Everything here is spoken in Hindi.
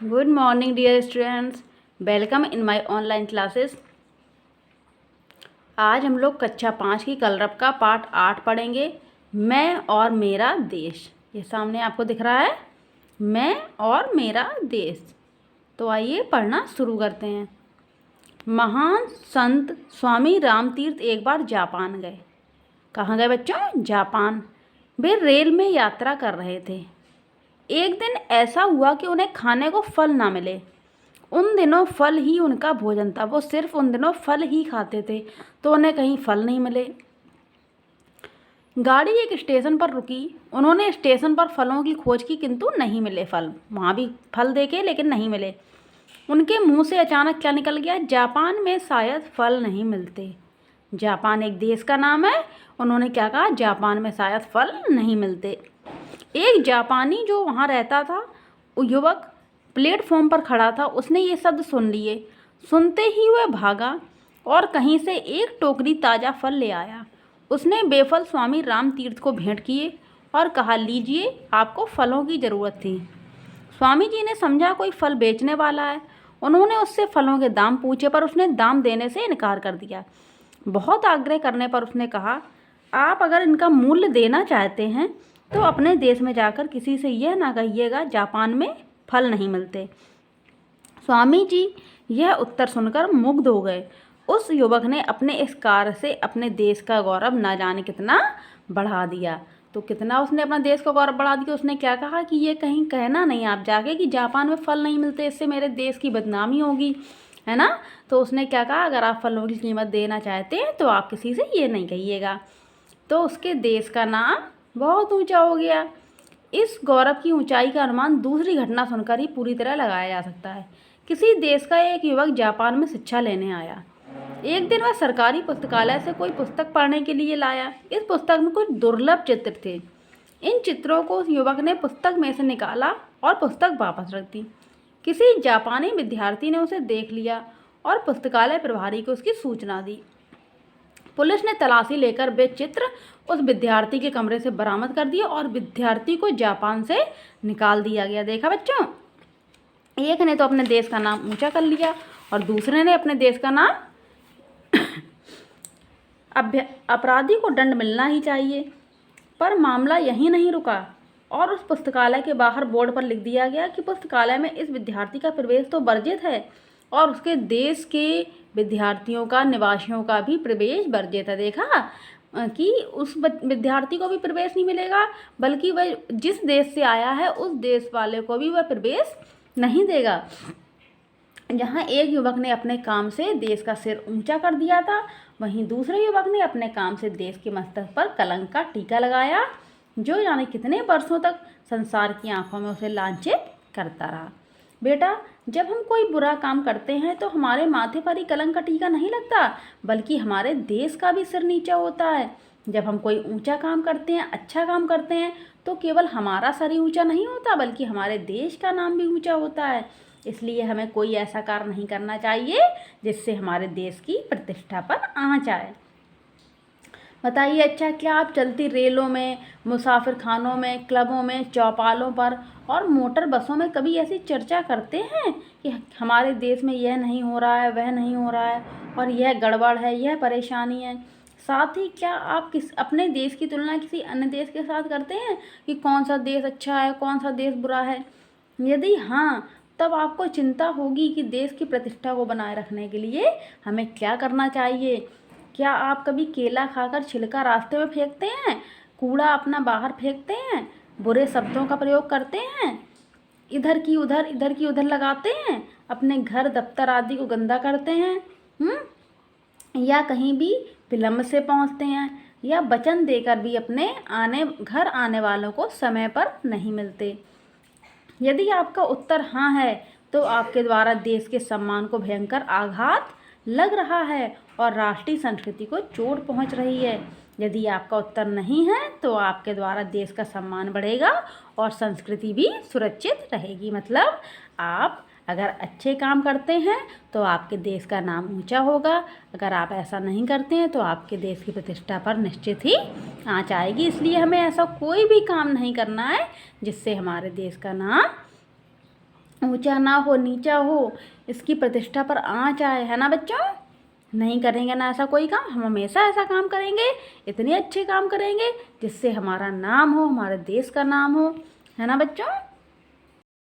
Good morning, dear students. Welcome in my online classes. आज हम लोग कक्षा 5 की कलरव का पाठ 8 पढ़ेंगे। मैं और मेरा देश। ये सामने आपको दिख रहा है, मैं और मेरा देश। तो आइए पढ़ना शुरू करते हैं। महान संत स्वामी रामतीर्थ एक बार जापान गए। कहाँ गए बच्चों? जापान। वे रेल में यात्रा कर रहे थे। एक दिन ऐसा हुआ कि उन्हें खाने को फल ना मिले। उन दिनों फल ही उनका भोजन था। वो सिर्फ उन दिनों फल ही खाते थे, तो उन्हें कहीं फल नहीं मिले। गाड़ी एक स्टेशन पर रुकी। उन्होंने स्टेशन पर फलों की खोज की, किंतु नहीं मिले फल। वहाँ भी फल देखे लेकिन नहीं मिले। उनके मुंह से अचानक क्या निकल गया? जापान में शायद फल नहीं मिलते। जापान एक देश का नाम है। उन्होंने क्या कहा? जापान में शायद फल नहीं मिलते। एक जापानी जो वहाँ रहता था, वो युवक प्लेटफॉर्म पर खड़ा था। उसने ये शब्द सुन लिए। सुनते ही वह भागा और कहीं से एक टोकरी ताज़ा फल ले आया। उसने बेफल स्वामी रामतीर्थ को भेंट किए और कहा, लीजिए, आपको फलों की ज़रूरत थी। स्वामी जी ने समझा कोई फल बेचने वाला है। उन्होंने उससे फलों के दाम पूछे, पर उसने दाम देने से इनकार कर दिया। बहुत आग्रह करने पर उसने कहा, आप अगर इनका मूल्य देना चाहते हैं तो अपने देश में जाकर किसी से यह ना कहिएगा जापान में फल नहीं मिलते। स्वामी जी यह उत्तर सुनकर मुग्ध हो गए। उस युवक ने अपने इस कार्य से अपने देश का गौरव ना जाने कितना बढ़ा दिया। तो कितना उसने अपना देश का गौरव बढ़ा दिया। उसने क्या कहा कि ये कहीं कहना नहीं आप जाके कि जापान में फल नहीं मिलते, इससे मेरे देश की बदनामी होगी, है ना। तो उसने क्या कहा, अगर आप फलों की कीमत देना चाहते हैं तो आप किसी से ये नहीं कहिएगा। तो उसके देश का नाम बहुत ऊंचा हो गया। इस गौरव की ऊंचाई का अनुमान दूसरी घटना सुनकर ही पूरी तरह लगाया जा सकता है। किसी देश का एक युवक जापान में शिक्षा लेने आया। एक दिन वह सरकारी पुस्तकालय से कोई पुस्तक पढ़ने के लिए लाया। इस पुस्तक में कुछ दुर्लभ चित्र थे। इन चित्रों को उस युवक ने पुस्तक में से निकाला और पुस्तक वापस रख दी। किसी जापानी विद्यार्थी ने उसे देख लिया और पुस्तकालय प्रभारी को उसकी सूचना दी। पुलिस ने तलाशी लेकर वे चित्र उस विद्यार्थी के कमरे से बरामद कर दिए और विद्यार्थी को जापान से निकाल दिया गया। देखा बच्चों, एक ने तो अपने देश का नाम ऊंचा कर लिया और दूसरे ने अपने देश का नाम अपराधी को दंड मिलना ही चाहिए। पर मामला यहीं नहीं रुका और उस पुस्तकालय के बाहर बोर्ड पर लिख दिया गया कि पुस्तकालय में इस विद्यार्थी का प्रवेश तो वर्जित है और उसके देश के विद्यार्थियों का, निवासियों का भी प्रवेश वर्जित है। देखा कि उस विद्यार्थी को भी प्रवेश नहीं मिलेगा, बल्कि वह जिस देश से आया है उस देश वाले को भी वह प्रवेश नहीं देगा। जहाँ एक युवक ने अपने काम से देश का सिर ऊंचा कर दिया था, वहीं दूसरे युवक ने अपने काम से देश के मस्तक पर कलंक का टीका लगाया, जो जाने कितने वर्षों तक संसार की आंखों में उसे लांछित करता रहा। बेटा, जब हम कोई बुरा काम करते हैं तो हमारे माथे पर ही कलंक का टीका नहीं लगता, बल्कि हमारे देश का भी सिर नीचा होता है। जब हम कोई ऊंचा काम करते हैं, अच्छा काम करते हैं, तो केवल हमारा सर ही ऊंचा नहीं होता, बल्कि हमारे देश का नाम भी ऊंचा होता है। इसलिए हमें कोई ऐसा कार्य नहीं करना चाहिए जिससे हमारे देश की प्रतिष्ठा पर आँच आए। बताइए, अच्छा, क्या आप चलती रेलों में, मुसाफिर खानों में, क्लबों में, चौपालों पर और मोटर बसों में कभी ऐसी चर्चा करते हैं कि हमारे देश में यह नहीं हो रहा है, वह नहीं हो रहा है और यह गड़बड़ है, यह परेशानी है? साथ ही क्या आप अपने देश की तुलना किसी अन्य देश के साथ करते हैं कि कौन सा देश अच्छा है, कौन सा देश बुरा है? यदि हाँ, तब आपको चिंता होगी कि देश की प्रतिष्ठा को बनाए रखने के लिए हमें क्या करना चाहिए। क्या आप कभी केला खाकर छिलका रास्ते में फेंकते हैं, कूड़ा अपना बाहर फेंकते हैं, बुरे शब्दों का प्रयोग करते हैं, इधर की उधर लगाते हैं, अपने घर दफ्तर आदि को गंदा करते हैं, या कहीं भी विलम्ब से पहुंचते हैं, या वचन देकर भी अपने घर आने वालों को समय पर नहीं मिलते? यदि आपका उत्तर हाँ है, तो आपके द्वारा देश के सम्मान को भयंकर आघात लग रहा है और राष्ट्रीय संस्कृति को चोट पहुंच रही है। यदि आपका उत्तर नहीं है, तो आपके द्वारा देश का सम्मान बढ़ेगा और संस्कृति भी सुरक्षित रहेगी। मतलब आप अगर अच्छे काम करते हैं तो आपके देश का नाम ऊंचा होगा। अगर आप ऐसा नहीं करते हैं तो आपके देश की प्रतिष्ठा पर निश्चित ही आँच आएगी। इसलिए हमें ऐसा कोई भी काम नहीं करना है जिससे हमारे देश का नाम ऊंचा ना हो, नीचा हो, इसकी प्रतिष्ठा पर आँच आए, है ना बच्चों। नहीं करेंगे ना ऐसा कोई काम, हम हमेशा ऐसा काम करेंगे, इतने अच्छे काम करेंगे जिससे हमारा नाम हो, हमारे देश का नाम हो, है ना बच्चों।